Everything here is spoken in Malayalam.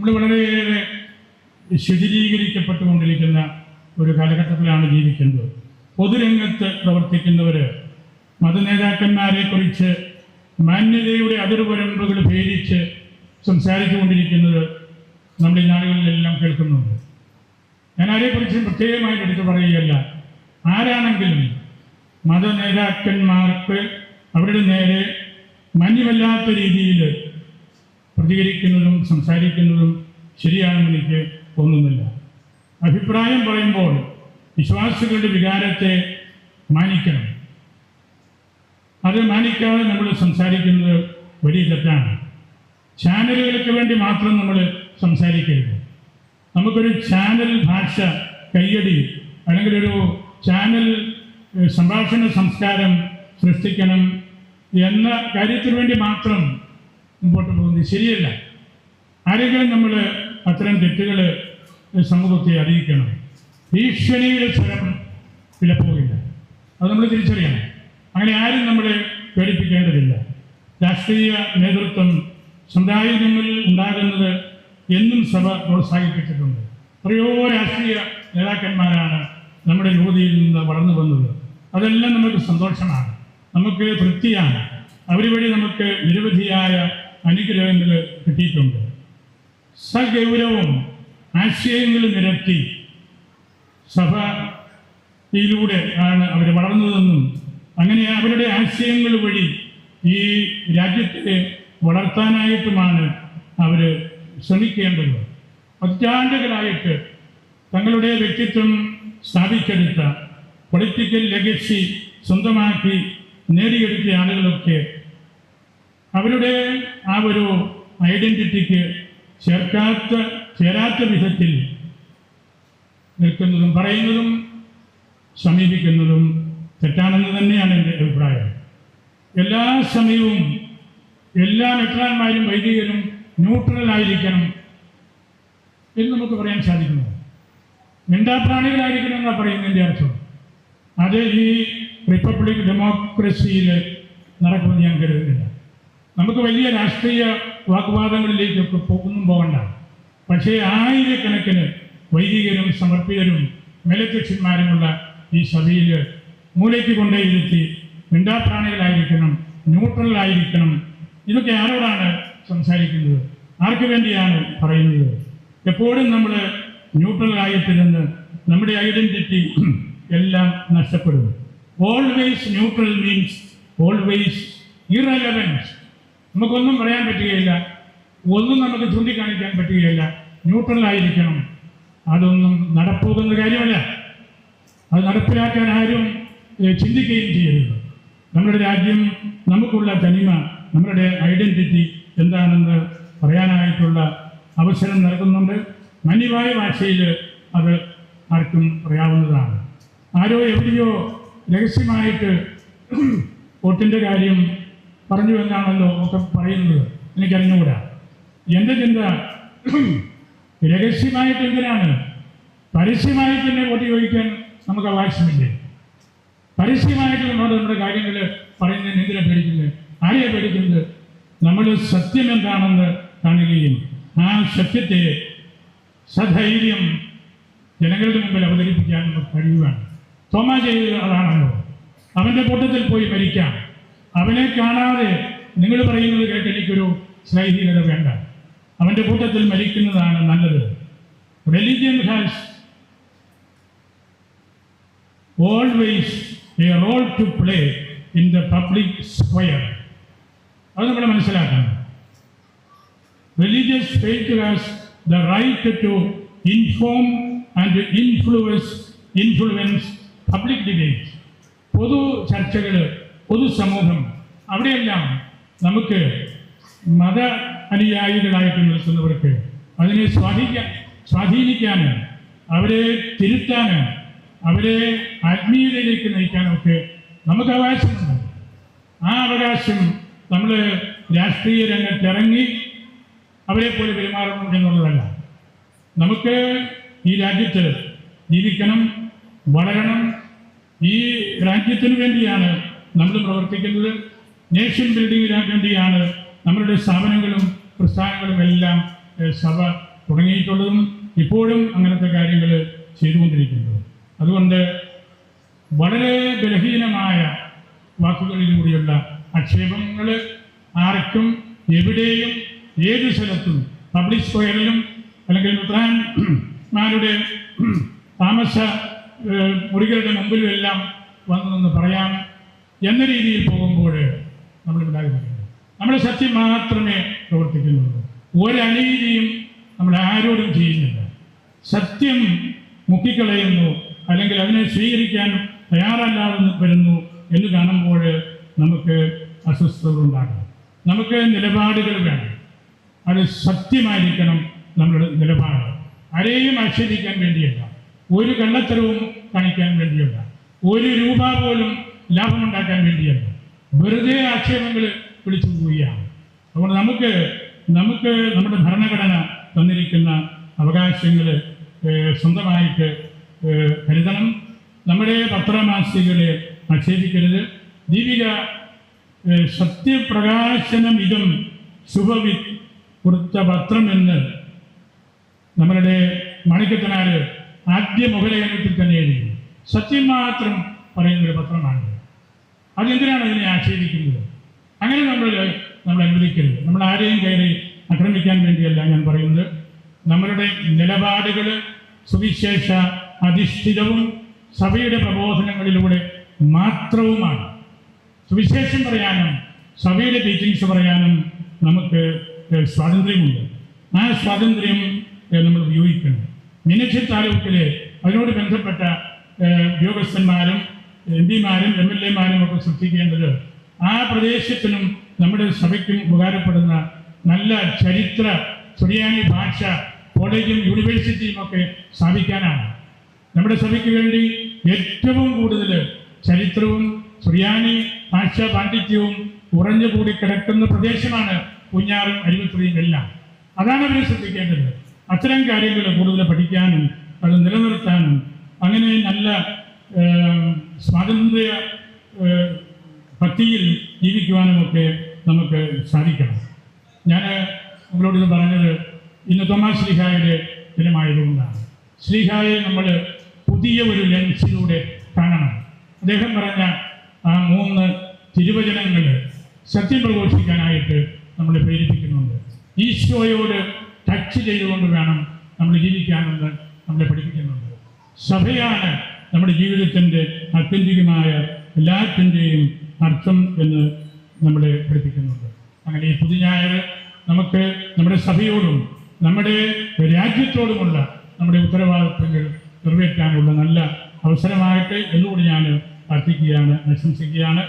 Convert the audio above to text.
നമ്മൾ വളരെയേറെ ശിഥിലീകരിക്കപ്പെട്ടുകൊണ്ടിരിക്കുന്ന ഒരു കാലഘട്ടത്തിലാണ് ജീവിക്കുന്നത്. പൊതുരംഗത്ത് പ്രവർത്തിക്കുന്നവർ മതനേതാക്കന്മാരെക്കുറിച്ച് മാന്യതയുടെ അതിർവരമ്പുകൾ ഭേദിച്ച് സംസാരിച്ചു കൊണ്ടിരിക്കുന്നത് നമ്മൾ ഈ നാടുകളിലെല്ലാം കേൾക്കുന്നുണ്ട്. ഞാൻ ആരെക്കുറിച്ചും പ്രത്യേകമായിട്ട് എടുത്തു പറയുകയല്ല. ആരാണെങ്കിലും മതനേതാക്കന്മാർക്ക് അവരുടെ നേരെ മാന്യമല്ലാത്ത രീതിയിൽ പ്രതികരിക്കുന്നതും സംസാരിക്കുന്നതും ശരിയാണെന്ന് എനിക്ക് തോന്നുന്നില്ല. അഭിപ്രായം പറയുമ്പോൾ വിശ്വാസികളുടെ വികാരത്തെ മാനിക്കണം. അത് മാനിക്കാതെ നമ്മൾ സംസാരിക്കുന്നത് വലിയ തെറ്റാണ്. ചാനലുകൾക്ക് വേണ്ടി മാത്രം നമ്മൾ സംസാരിക്കരുത്. നമുക്കൊരു ചാനൽ ഭാഷ കയ്യടി അല്ലെങ്കിൽ ഒരു ചാനൽ സംഭാഷണ സംസ്കാരം സൃഷ്ടിക്കണം എന്ന കാര്യത്തിന് വേണ്ടി മാത്രം മുമ്പോട്ട് പോകുന്നത് ശരിയല്ല. ആരെങ്കിലും നമ്മൾ അത്തരം തെറ്റുകൾ സമൂഹത്തെ അറിയിക്കണം. ഭീഷണിയുടെ സ്വരം വിലപ്പോകില്ല. അത് നമ്മൾ തിരിച്ചറിയണം. അങ്ങനെ ആരും നമ്മളെ പേടിപ്പിക്കേണ്ടതില്ല. രാഷ്ട്രീയ നേതൃത്വം സമുദായങ്ങളിൽ ഉണ്ടാകുന്നത് എന്നും സഭ പ്രോത്സാഹിപ്പിച്ചിട്ടുണ്ട്. എത്രയോ രാഷ്ട്രീയ നേതാക്കന്മാരാണ് നമ്മുടെ യുവതിയിൽ നിന്ന് വളർന്നു വന്നത്. അതെല്ലാം നമുക്ക് സന്തോഷമാണ്, നമുക്ക് തൃപ്തിയാണ്. അവർ വഴി നമുക്ക് നിരവധിയായ അനുഗ്രഹങ്ങൾ കിട്ടിയിട്ടുണ്ട്. സഗൗരവം ആശയങ്ങൾ നിരത്തി സഭയിലൂടെ ആണ് അവർ വളർന്നതെന്നും അങ്ങനെ അവരുടെ ആശയങ്ങൾ വഴി ഈ രാജ്യത്തെ വളർത്താനായിട്ടുമാണ് അവർ ശ്രമിക്കേണ്ടത്. പതിറ്റാണ്ടുകളായിട്ട് തങ്ങളുടെ വ്യക്തിത്വം സ്ഥാപിച്ചെടുത്ത പൊളിറ്റിക്കൽ ലെഗസി സ്വന്തമാക്കി നേടിയെടുത്ത ആളുകളൊക്കെ അവരുടെ ആ ഒരു ഐഡൻറ്റിറ്റിക്ക് ചേരാത്ത വിധത്തിൽ നിൽക്കുന്നതും പറയുന്നതും സമീപിക്കുന്നതും തെറ്റാണെന്ന് തന്നെയാണ് എൻ്റെ അഭിപ്രായം. എല്ലാ സമയവും എല്ലാ മെത്രാന്മാരും വൈദികരും ന്യൂട്രലായിരിക്കണം എന്ന് നമുക്ക് പറയാൻ സാധിക്കുന്നു. മിണ്ടാപ്രാണികളായിരിക്കണം എന്നാണ് പറയുന്നതിൻ്റെ അർത്ഥം. അത് ഈ റിപ്പബ്ലിക് ഡെമോക്രസിയിൽ നടക്കുമെന്ന് ഞാൻ കരുതുന്നില്ല. നമുക്ക് വലിയ രാഷ്ട്രീയ വാഗ്വാദങ്ങളിലേക്കൊക്കെ ഒന്നും പോകണ്ട. പക്ഷേ ആയിരക്കണക്കിന് വൈദികരും സമർപ്പിതരും മേലധ്യക്ഷന്മാരുമുള്ള ഈ സഭയിൽ മൂലയ്ക്ക് കൊണ്ടേയിരുത്തി മിണ്ടാപ്രാണികളായിരിക്കണം, ന്യൂട്രലായിരിക്കണം. ഇതൊക്കെ ആരോടാണ് സംസാരിക്കുന്നത്? ആർക്ക് വേണ്ടിയാണ് പറയുന്നത്? എപ്പോഴും നമ്മൾ ന്യൂട്രലായിട്ട് നിന്ന് നമ്മുടെ ഐഡൻറ്റിറ്റി എല്ലാം നഷ്ടപ്പെടും. Always neutral means always irrelevance. നമുക്കൊന്നും പറയാൻ പറ്റുകയില്ല, ഒന്നും നമുക്ക് ചൂണ്ടിക്കാണിക്കാൻ പറ്റുകയില്ല. ന്യൂട്രലായിരിക്കണം. അതൊന്നും നടപ്പുന്ന കാര്യമല്ല. അത് നടപ്പിലാക്കാൻ ആരും ചിന്തിക്കുകയും ചെയ്യരുത്. നമ്മുടെ രാജ്യം, നമുക്കുള്ള തനിമ, നമ്മുടെ ഐഡൻറ്റിറ്റി എന്താണെന്ന് പറയാനായിട്ടുള്ള അവസരം നൽകുന്നുണ്ട്. മാന്യമായ ഭാഷയിൽ അത് ആർക്കും പറയാവുന്നതാണ്. ആരോ എവിടെയോ രഹസ്യമായിട്ട് വോട്ടിൻ്റെ കാര്യം പറഞ്ഞു എന്നാണല്ലോ ഒക്കെ പറയുന്നത്. എനിക്കറിഞ്ഞുകൂടാ. എൻ്റെ ചിന്ത, രഹസ്യമായിട്ട് എന്തിനാണ്? പരസ്യമായിട്ട് തന്നെ വോട്ട് ചോദിക്കാൻ നമുക്ക് അവകാശമില്ലേ? പരസ്യമായിട്ട് നമ്മുടെ കാര്യങ്ങൾ പറയുന്നതിന് എന്തിനാണ് പേടിക്കുന്നത്? ആരെയാണ് പേടിക്കുന്നത്? നമ്മൾ സത്യം എന്താണെന്ന് കാണുകയും ആ സത്യത്തെ സധൈര്യം ജനങ്ങളുടെ മുമ്പിൽ അവതരിപ്പിക്കാൻ നമുക്ക് കഴിയുകയാണ്. തോമാ ചെയ്തത് അതാണല്ലോ. അവൻ്റെ കൂട്ടത്തിൽ പോയി മരിക്കാം. അവനെ കാണാതെ നിങ്ങൾ പറയുന്നത് കേട്ട് എനിക്കൊരു സ്നേഹികത വേണ്ട. അവൻ്റെ കൂട്ടത്തിൽ മരിക്കുന്നതാണ് നല്ലത്. Religion has always a role to play in the public square. അത് നമ്മൾ മനസ്സിലാക്കണം. Religious faith has the right to inform and influence public debate. പൊതു ചർച്ചകൾ, പൊതുസമൂഹം, അവിടെയെല്ലാം നമുക്ക് മത അനുയായികളായിട്ട് നിൽക്കുന്നവർക്ക് അതിനെ സ്വാധീനിക്കാൻ, അവരെ തിരുത്താൻ, അവരെ ആത്മീയതയിലേക്ക് നയിക്കാനൊക്കെ നമുക്ക് അവകാശമുണ്ട്. ആ അവകാശം നമ്മൾ രാഷ്ട്രീയ രംഗത്തിറങ്ങി അവരെ പോലെ പെരുമാറണം എന്നുള്ളതല്ല. നമുക്ക് ഈ രാജ്യത്ത് ജീവിക്കണം, വളരണം. ഈ രാജ്യത്തിന് വേണ്ടിയാണ് നമ്മൾ പ്രവർത്തിക്കുന്നത്. നേഷൻ ബിൽഡിങ്ങിന് വേണ്ടിയാണ് നമ്മളുടെ സ്ഥാപനങ്ങളും പ്രസ്ഥാനങ്ങളും എല്ലാം സഭ തുടങ്ങിയിട്ടുള്ളതും ഇപ്പോഴും അങ്ങനത്തെ കാര്യങ്ങൾ ചെയ്തുകൊണ്ടിരിക്കുന്നത്. അതുകൊണ്ട് വളരെ ബലഹീനമായ വാക്കുകളിലൂടെയുള്ള ആക്ഷേപങ്ങൾ ആർക്കും എവിടെയും ഏത് സ്ഥലത്തും പബ്ലിക് സ്ക്വയറിലും അല്ലെങ്കിൽ മെത്രാന്മാരുടെ താമസ മുറികളുടെ മുമ്പിലും എല്ലാം വന്നു നിന്ന് പറയാം എന്ന രീതിയിൽ പോകുമ്പോൾ നമ്മളുണ്ടാകുന്നുണ്ട്. നമ്മൾ സത്യം മാത്രമേ പ്രവർത്തിക്കുന്നുള്ളൂ. ഒരനീതിയും നമ്മൾ ആരോടും ചെയ്യുന്നില്ല. സത്യം മുക്കിക്കളയുന്നു അല്ലെങ്കിൽ അതിനെ സ്വീകരിക്കാൻ തയ്യാറല്ലാതെ വരുന്നു എന്ന് കാണുമ്പോൾ നമുക്ക് അസ്വസ്ഥതകളുണ്ടാകും. നമുക്ക് നിലപാടുകൾ വേണം. അത് സത്യമായിരിക്കണം നമ്മളുടെ നിലപാട്. ആരെയും ആക്ഷേപിക്കാൻ വേണ്ടിയല്ല, ഒരു കള്ളത്തരവും കാണിക്കാൻ വേണ്ടിയല്ല, ഒരു രൂപ പോലും ലാഭമുണ്ടാക്കാൻ വേണ്ടിയല്ല, വെറുതെ ആക്ഷേപങ്ങൾ വിളിച്ചു പോവുകയാണ്. അതുകൊണ്ട് നമുക്ക് നമ്മുടെ ഭരണഘടന തന്നിരിക്കുന്ന അവകാശങ്ങൾ സ്വന്തമായിട്ട് കരുതണം. നമ്മുടെ പത്രമാസികകളെ ആക്ഷേപിക്കരുത്. ദീപിക സത്യപ്രകാശനം ഇതും ശുഭവിത്ത് കൊടുത്ത പത്രം എന്ന് നമ്മളുടെ മാണിക്യത്തനാര് ആദ്യ മുഖലേഖനത്തിൽ തന്നെ എഴുതി. സത്യം മാത്രം പറയുന്നൊരു പത്രമാണ്. അതെന്തിനാണ് അതിനെ ആക്ഷേപിക്കുന്നത്? അങ്ങനെ നമ്മൾ അനുവദിക്കരുത്. നമ്മൾ ആരെയും കയറി ആക്രമിക്കാൻ വേണ്ടിയല്ല ഞാൻ പറയുന്നത്. നമ്മളുടെ നിലപാടുകൾ സുവിശേഷ അധിഷ്ഠിതവും സഭയുടെ പ്രബോധനങ്ങളിലൂടെ മാത്രവുമാണ്. സുവിശേഷം പറയാനും സഭയുടെ ടീച്ചിങ്സ് പറയാനും നമുക്ക് സ്വാതന്ത്ര്യമുണ്ട്. ആ സ്വാതന്ത്ര്യം നമ്മൾ ഉപയോഗിക്കണം. മീനക്ഷി താലൂക്കിലെ അതിനോട് ബന്ധപ്പെട്ട ഉദ്യോഗസ്ഥന്മാരും MP-മാരും MLA-മാരും ഒക്കെ സൃഷ്ടിക്കേണ്ടത് ആ പ്രദേശത്തിനും നമ്മുടെ സഭയ്ക്കും ഉപകാരപ്പെടുന്ന നല്ല ചരിത്ര സുറിയാനി ഭാഷ കോളേജും യൂണിവേഴ്സിറ്റിയും ഒക്കെ സ്ഥാപിക്കാനാണ്. നമ്മുടെ സഭയ്ക്ക് വേണ്ടി ഏറ്റവും കൂടുതൽ ചരിത്രവും സുറിയാനി ഭാഷ പാണ്ഡിത്യവും ഉറഞ്ഞുകൂടി കിടക്കുന്ന പ്രദേശമാണ് പൂഞ്ഞാറും അരുവിത്തുറയും എല്ലാം. അതാണ് അവർ ശ്രദ്ധിക്കേണ്ടത്. അത്തരം കാര്യങ്ങൾ കൂടുതൽ പഠിക്കാനും അത് നിലനിർത്താനും അങ്ങനെ നല്ല സ്വാതന്ത്ര്യ ഭക്തിയിൽ ജീവിക്കുവാനുമൊക്കെ നമുക്ക് സാധിക്കണം. ഞാൻ നിങ്ങളോട് ഇത് പറഞ്ഞത് ഇന്ന് തോമാസ് ശ്ലീഹായുടെ ദിനമായതുകൊണ്ടാണ്. ശ്ലീഹായെ നമ്മൾ പുതിയ ഒരു ലെൻസിലൂടെ കാണണം. അദ്ദേഹം പറഞ്ഞ ആ 3 തിരുവചനങ്ങൾ സത്യം പ്രഘോഷിക്കാനായിട്ട് നമ്മളെ പ്രേരിപ്പിക്കുന്നുണ്ട്. ഈശോയോട് ടച്ച് ചെയ്തുകൊണ്ട് വേണം നമ്മൾ ജീവിക്കാമെന്ന് നമ്മളെ പഠിപ്പിക്കുന്നുണ്ട്. സഭയാണ് നമ്മുടെ ജീവിതത്തിൻ്റെ ആത്യന്തികമായ എല്ലാത്തിൻ്റെയും അർത്ഥം എന്ന് നമ്മളെ പഠിപ്പിക്കുന്നുണ്ട്. അങ്ങനെ ഈ പുതുഞായർ നമുക്ക് നമ്മുടെ സഭയോടും നമ്മുടെ രാജ്യത്തോടുമുള്ള നമ്മുടെ ഉത്തരവാദിത്വങ്ങൾ നിറവേറ്റാനുള്ള നല്ല അവസരമായിട്ട് എന്നുകൂടി ഞാൻ പ്രാർത്ഥിക്കുകയാണ്, ആശംസിക്കുകയാണ്.